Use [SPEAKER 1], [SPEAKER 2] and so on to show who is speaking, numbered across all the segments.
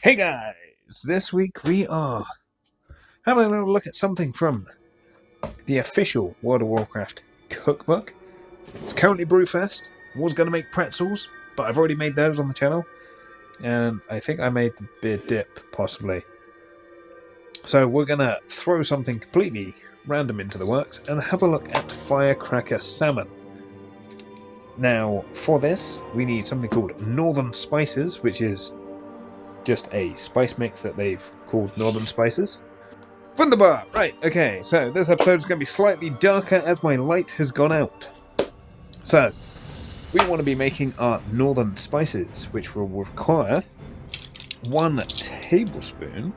[SPEAKER 1] Hey guys, this week we are having a little look at something from the official World of Warcraft cookbook. It's currently Brewfest. I was going to make pretzels, but I've already made those on the channel, and I think I made the beer dip, possibly. So we're going to throw something completely random into the works and have a look at Firecracker Salmon. Now, for this, we need something called Northern Spices, which is just a spice mix that they've called Northern Spices. Wunderbar! Right, okay, so this episode is going to be slightly darker as my light has gone out. So, we want to be making our Northern Spices, which will require 1 tablespoon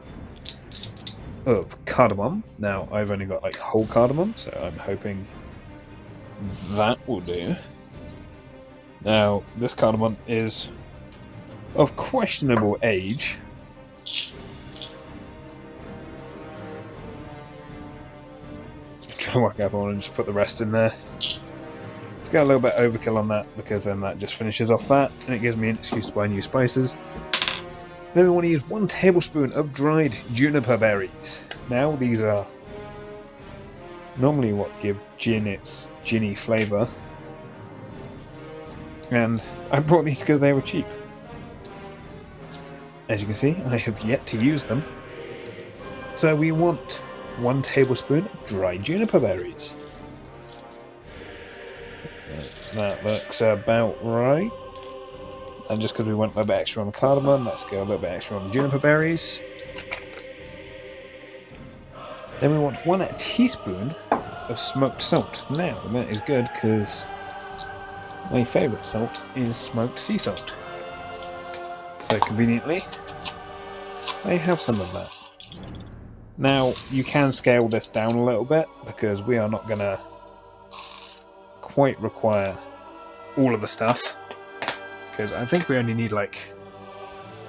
[SPEAKER 1] of cardamom. Now, I've only got like whole cardamom, so I'm hoping that will do. Now, this cardamom is of questionable age. I'm trying to work out if I want to just put the rest in there. Let's get a little bit overkill on that, because then that just finishes off that, and it gives me an excuse to buy new spices. Then we want to use 1 tablespoon of dried juniper berries. Now, these are normally what give gin its ginny flavour, and I brought these because they were cheap. As you can see, I have yet to use them. So we want 1 tablespoon of dried juniper berries. That looks about right. And just because we went a little bit extra on the cardamom, let's go a little bit extra on the juniper berries. Then we want 1 teaspoon of smoked salt. Now, that is good because my favourite salt is smoked sea salt. So conveniently, I have some of that. Now, you can scale this down a little bit, because we are not going to quite require all of the stuff. Because I think we only need like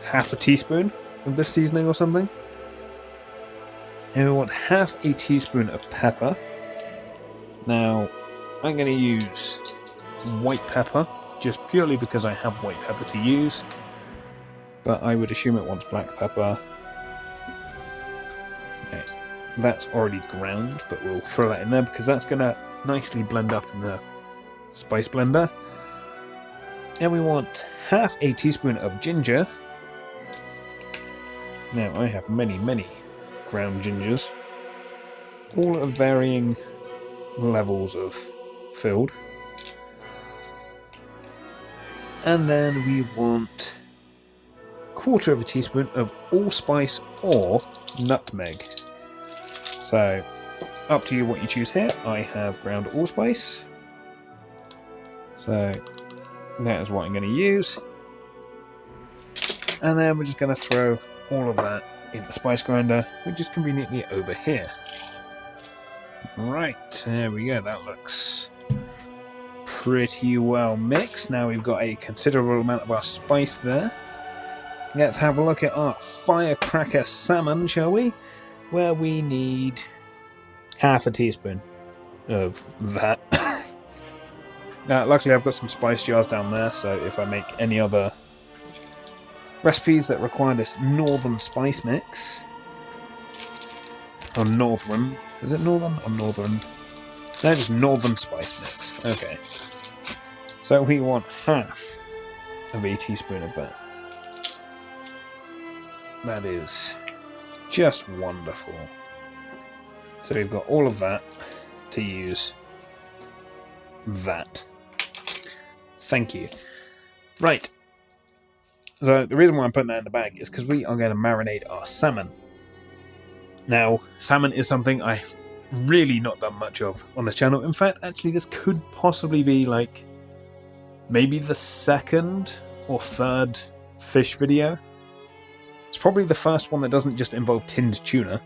[SPEAKER 1] half a teaspoon of this seasoning or something. And we want half a teaspoon of pepper. Now, I'm going to use white pepper, just purely because I have white pepper to use. But I would assume it wants black pepper. Okay, that's already ground, but we'll throw that in there because that's going to nicely blend up in the spice blender. And we want half a teaspoon of ginger. Now, I have many ground gingers, all of varying levels of filled. And then we want 1/4 teaspoon of allspice or nutmeg. So, up to you what you choose here. I have ground allspice. So, that is what I'm going to use. And then we're just going to throw all of that in the spice grinder, which is conveniently over here. Right, there we go. That looks pretty well mixed. Now we've got a considerable amount of our spice there. Let's have a look at our Firecracker Salmon, shall we? Where we need half a teaspoon of that. Now, luckily I've got some spice jars down there, so if I make any other recipes that require this northern spice mix, or northern, is it northern or northern? No, just northern spice mix. Okay. So we want half of a teaspoon of that. That is just wonderful. So we've got all of that to use that. Thank you. Right. So the reason why I'm putting that in the bag is because we are going to marinate our salmon. Now, salmon is something I've really not done much of on the channel. In fact, actually, this could possibly be like maybe the 2nd or 3rd fish video. It's probably the first one that doesn't just involve tinned tuna.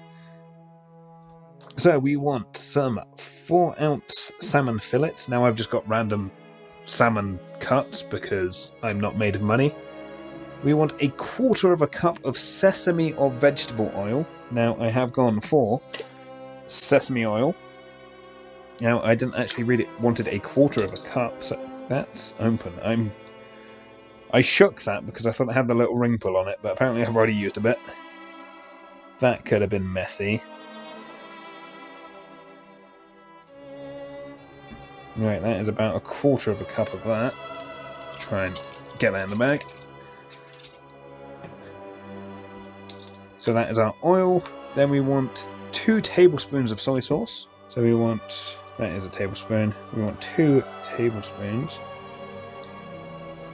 [SPEAKER 1] So we want some 4-ounce salmon fillets. Now I've just got random salmon cuts because I'm not made of money. We want 1/4 cup of sesame or vegetable oil. Now I have gone for sesame oil. Now I didn't actually read it wanted 1/4 cup, so that's open. I'm I shook that because I thought it had the little ring pull on it, but apparently I've already used a bit. That could have been messy. Right, that is about 1/4 of a cup of that. Try and get that in the bag. So that is our oil. Then we want 2 tablespoons of soy sauce. So we want, that is a tablespoon. We want 2 tablespoons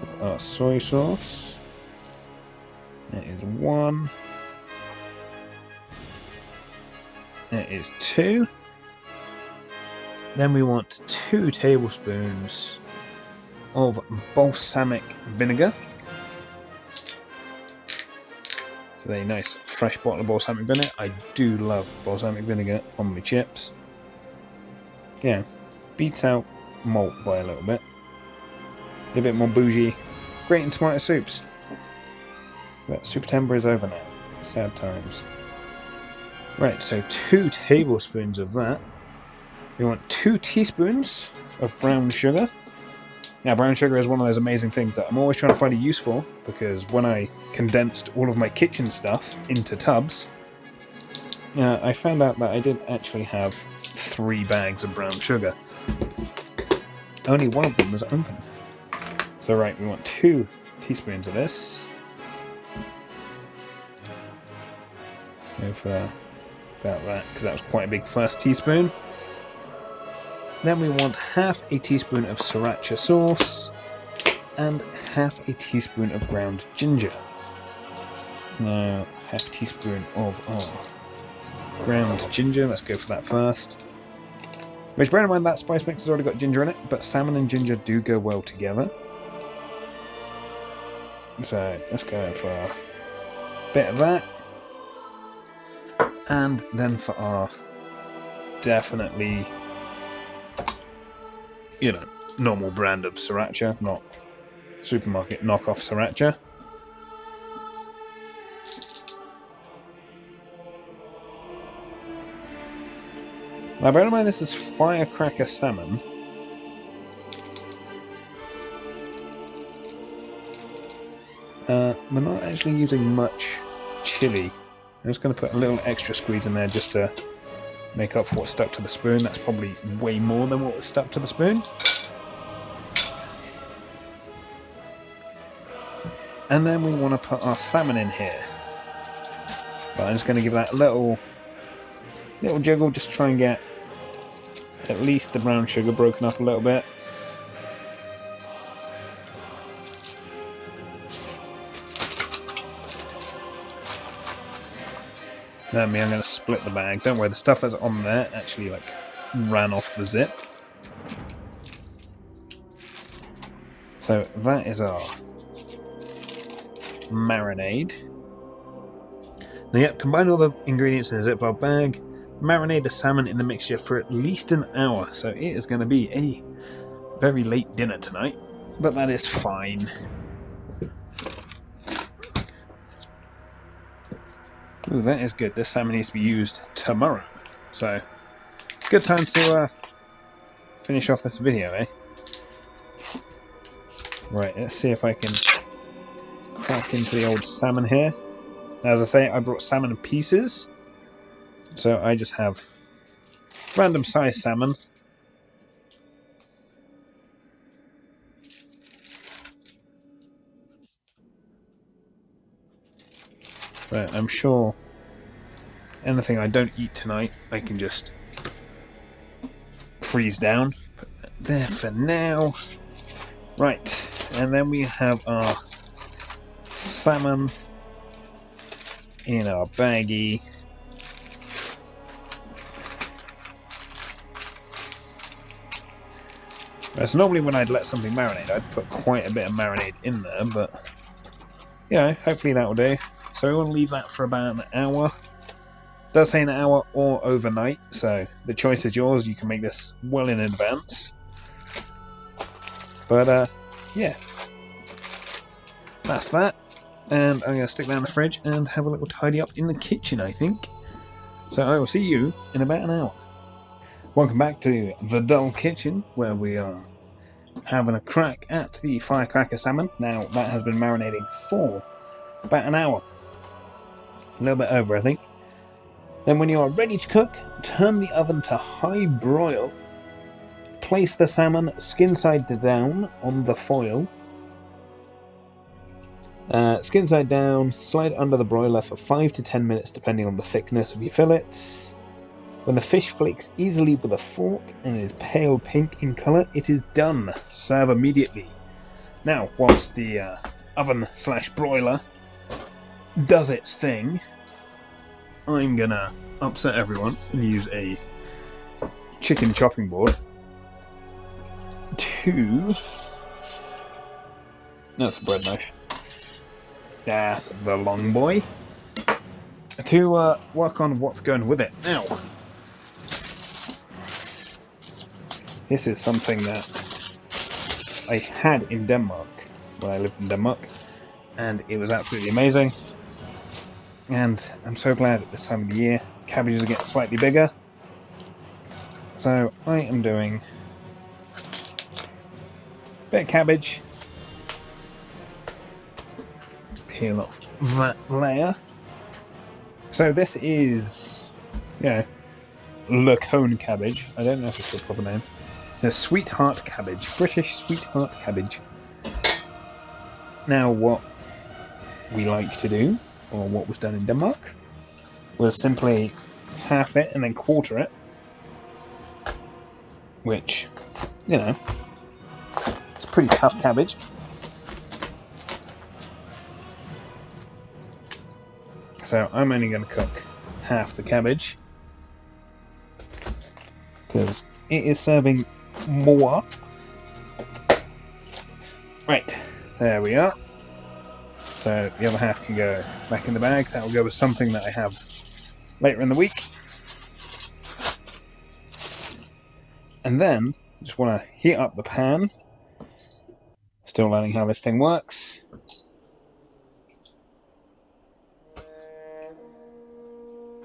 [SPEAKER 1] of our soy sauce. That is 1. That is 2. Then we want 2 tablespoons of balsamic vinegar. So a nice fresh bottle of balsamic vinegar. I do love balsamic vinegar on my chips. Yeah, beats out malt by a little bit. A bit more bougie. Great in tomato soups. But Super Temper is over now. Sad times. Right, so 2 tablespoons of that. We want 2 teaspoons of brown sugar. Now, brown sugar is one of those amazing things that I'm always trying to find a use for, because when I condensed all of my kitchen stuff into tubs, I found out that I didn't actually have 3 bags of brown sugar. Only one of them was open. So right, we want 2 teaspoons of this. Let's go for about that, because that was quite a big first teaspoon. Then we want 1/2 a teaspoon of Sriracha sauce and 1/2 a teaspoon of ground ginger. Now, 1/2 teaspoon of ground ginger. Let's go for that first. Which, bear in mind, that spice mix has already got ginger in it, but salmon and ginger do go well together. So let's go for a bit of that. And then for our definitely, normal brand of Sriracha, not supermarket knockoff Sriracha. Now, bear in mind, this is Firecracker Salmon. We're not actually using much chili. I'm just going to put a little extra squeeze in there just to make up for what stuck to the spoon. That's probably way more than what was stuck to the spoon. And then we want to put our salmon in here. But I'm just going to give that a little jiggle, just try and get at least the brown sugar broken up a little bit. Then I'm going to split the bag. Don't worry, the stuff that's on there actually ran off the zip. So that is our marinade. Now, yep, combine all the ingredients in a Ziploc bag. Marinate the salmon in the mixture for at least an hour. So it is going to be a very late dinner tonight, but that is fine. Ooh, that is good. This salmon needs to be used tomorrow. So, good time to finish off this video, eh? Right, let's see if I can crack into the old salmon here. As I say, I brought salmon in pieces. So I just have random size salmon. But I'm sure anything I don't eat tonight, I can just freeze down. Put that there for now. Right, and then we have our salmon in our baggie. Whereas normally when I'd let something marinate, I'd put quite a bit of marinade in there, but hopefully that will do. So we want to leave that for about an hour. It does say an hour or overnight, so the choice is yours. You can make this well in advance. But yeah, that's that. And I'm going to stick that in the fridge and have a little tidy up in the kitchen, I think. So I will see you in about an hour. Welcome back to the dull kitchen, where we are having a crack at the Firecracker Salmon. Now, that has been marinating for about an hour. A little bit over, I think. Then when you are ready to cook, turn the oven to high broil. Place the salmon skin side down on the foil. Skin side down, slide under the broiler for 5 to 10 minutes depending on the thickness of your fillets. When the fish flakes easily with a fork and is pale pink in colour, it is done. Serve immediately. Now, whilst the oven / broiler does its thing, I'm gonna upset everyone and use a chicken chopping board to... That's a bread knife. That's the long boy. To work on what's going with it. Now, this is something that I had in Denmark when I lived in Denmark, and it was absolutely amazing. And I'm so glad at this time of the year cabbages are getting slightly bigger. So I am doing a bit of cabbage. Let's peel off that layer. So this is, Le Cone cabbage. I don't know if it's the proper name. The sweetheart cabbage, British sweetheart cabbage. Now, what we like to do, or what was done in Denmark, was simply half it and then quarter it, which, it's pretty tough cabbage. So I'm only going to cook half the cabbage because it is serving more. Right, there we are. So the other half can go back in the bag. That will go with something that I have later in the week. And then, just want to heat up the pan. Still learning how this thing works.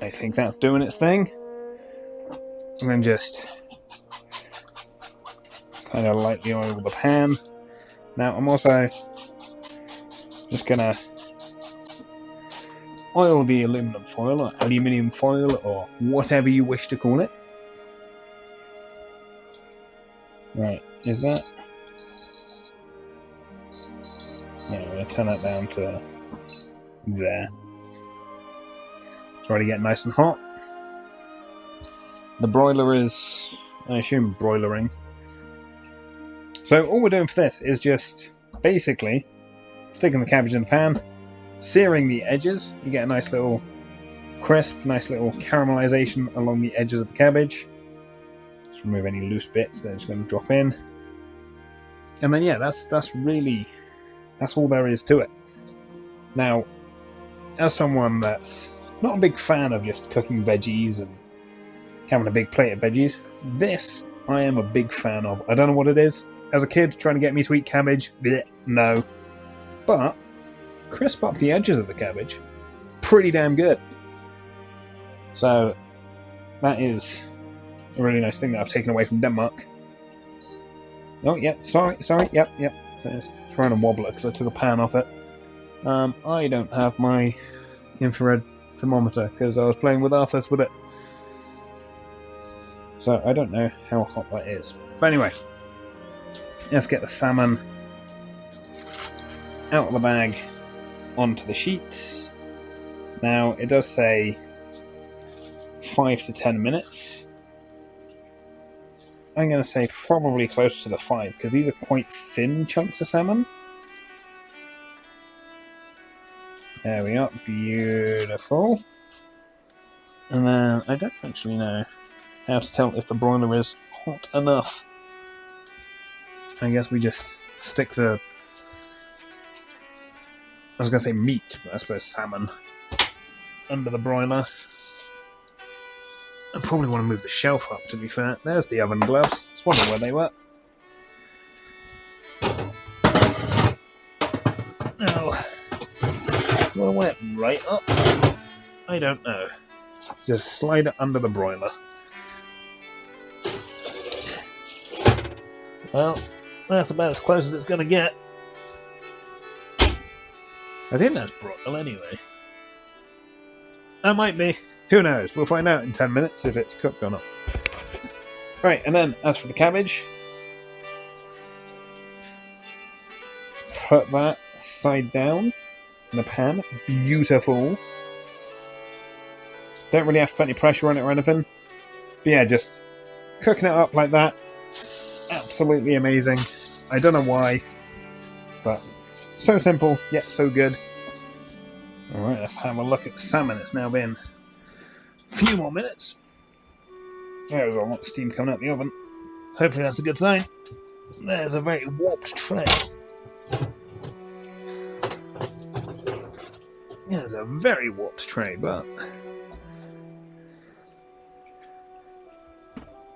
[SPEAKER 1] I think that's doing its thing. And then just kind of lightly oil the pan. Now I'm also just gonna oil the aluminum foil or aluminium foil or whatever you wish to call it. Right, is that? Yeah, I'm gonna turn that down to there. It's already getting nice and hot. The broiler is, I assume, broilering. So all we're doing for this is just basically sticking the cabbage in the pan, searing the edges. You get a nice little crisp, nice little caramelization along the edges of the cabbage. Just remove any loose bits that are just going to drop in. And then that's all there is to it. Now, as someone that's not a big fan of just cooking veggies and having a big plate of veggies, this I am a big fan of. I don't know what it is. As a kid, trying to get me to eat cabbage, bleh, no. But crisp up the edges of the cabbage, pretty damn good. So that is a really nice thing that I've taken away from Denmark. Oh, yep, sorry, yep. So just trying to wobble it because I took a pan off it. I don't have my infrared thermometer because I was playing with Arthas with it. So I don't know how hot that is. But anyway, let's get the salmon out of the bag onto the sheets. Now, it does say 5 to 10 minutes. I'm going to say probably close to the 5, because these are quite thin chunks of salmon. There we are, beautiful. And then, I don't actually know how to tell if the broiler is hot enough. I guess we just stick the... I was going to say meat, but I suppose salmon under the broiler. I probably want to move the shelf up, to be fair. There's the oven gloves. I was wondering where they were. Now, do I want to wear it right up? I don't know. Just slide it under the broiler. Well, That's about as close as it's going to get. I think that's broccoli anyway. That might be. Who knows? We'll find out in 10 minutes if it's cooked or not. Right, and then as for the cabbage, put that side down in the pan. Beautiful. Don't really have to put any pressure on it or anything. But yeah, just cooking it up like that. Absolutely amazing. I don't know why, but so simple, yet so good. Alright, let's have a look at the salmon. It's now been a few more minutes. There's a lot of steam coming out the oven. Hopefully that's a good sign. There's a very warped tray. Yeah, there's a very warped tray, but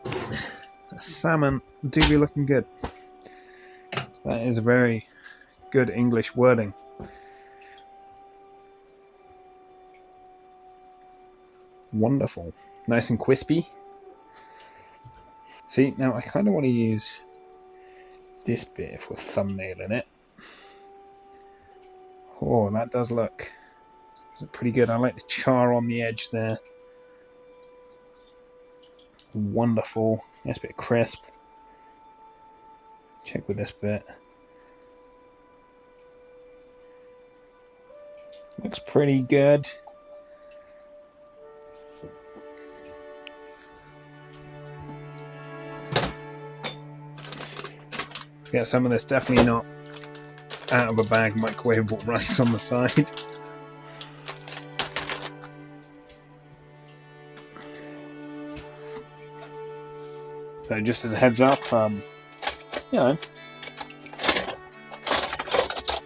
[SPEAKER 1] the salmon do be looking good. That is a very good English wording. Wonderful. Nice and crispy. See, now I kind of want to use this bit for a thumbnail in it. Oh, that does look pretty good. I like the char on the edge there. Wonderful. Nice bit of crisp. Check with this bit. Looks pretty good. Let's get some of this, definitely not out of a bag microwavable rice on the side. So just as a heads up, you know,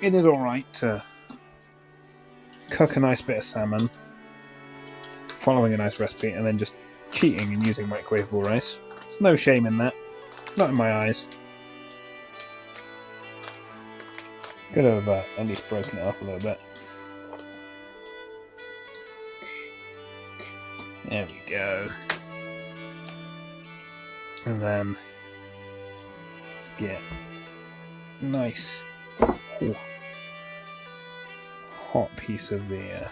[SPEAKER 1] it is alright to cook a nice bit of salmon, following a nice recipe, and then just cheating and using microwavable rice. There's no shame in that. Not in my eyes. Could have at least broken it up a little bit. There we go. And then let's get a nice hot piece of the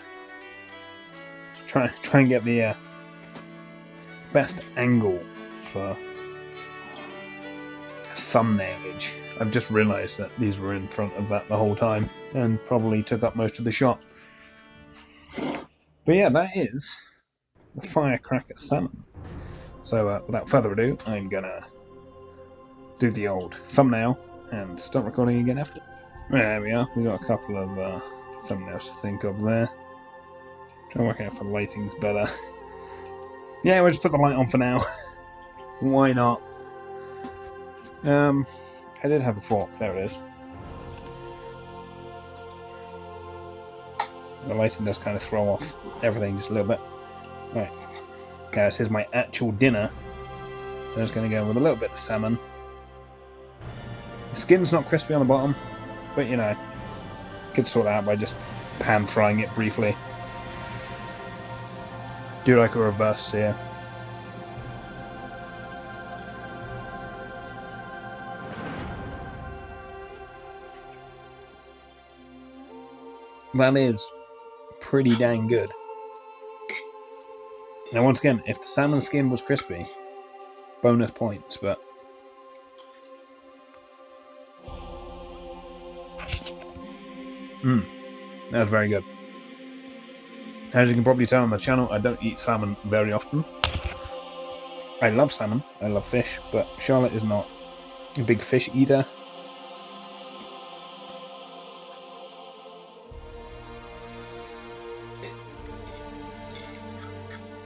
[SPEAKER 1] try and get the best angle for thumbnailage. I've just realised that these were in front of that the whole time and probably took up most of the shot. But yeah, that is the Firecracker Salmon. So without further ado, I'm gonna do the old thumbnail and start recording again after. There we are. We got a couple of thumbnails to think of there. Try and work out if the lighting's better. Yeah, we'll just put the light on for now. Why not? I did have a fork. There it is. The lighting does kind of throw off everything just a little bit. Right. Okay, this is my actual dinner. I'm just going to go with a little bit of salmon. The skin's not crispy on the bottom, but you know, could sort that out by just pan frying it briefly. Do like a reverse sear. That is pretty dang good. Now once again, if the salmon skin was crispy, bonus points, but that's very good. As you can probably tell on the channel, I don't eat salmon very often. I love salmon, I love fish, but Charlotte is not a big fish eater.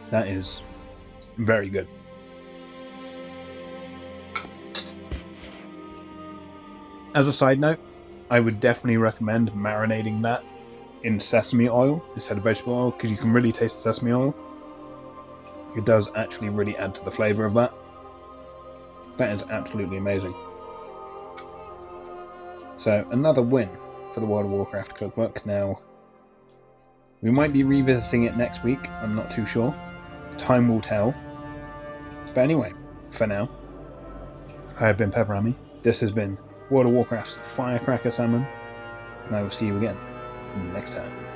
[SPEAKER 1] That is very good. As a side note, I would definitely recommend marinating that in sesame oil instead of vegetable oil, because you can really taste the sesame oil. It does actually really add to the flavour of that. That is absolutely amazing. So, another win for the World of Warcraft cookbook. Now, we might be revisiting it next week, I'm not too sure. Time will tell. But anyway, for now, I have been Ammy. This has been World of Warcraft's Firecracker Salmon, and I will see you again next time.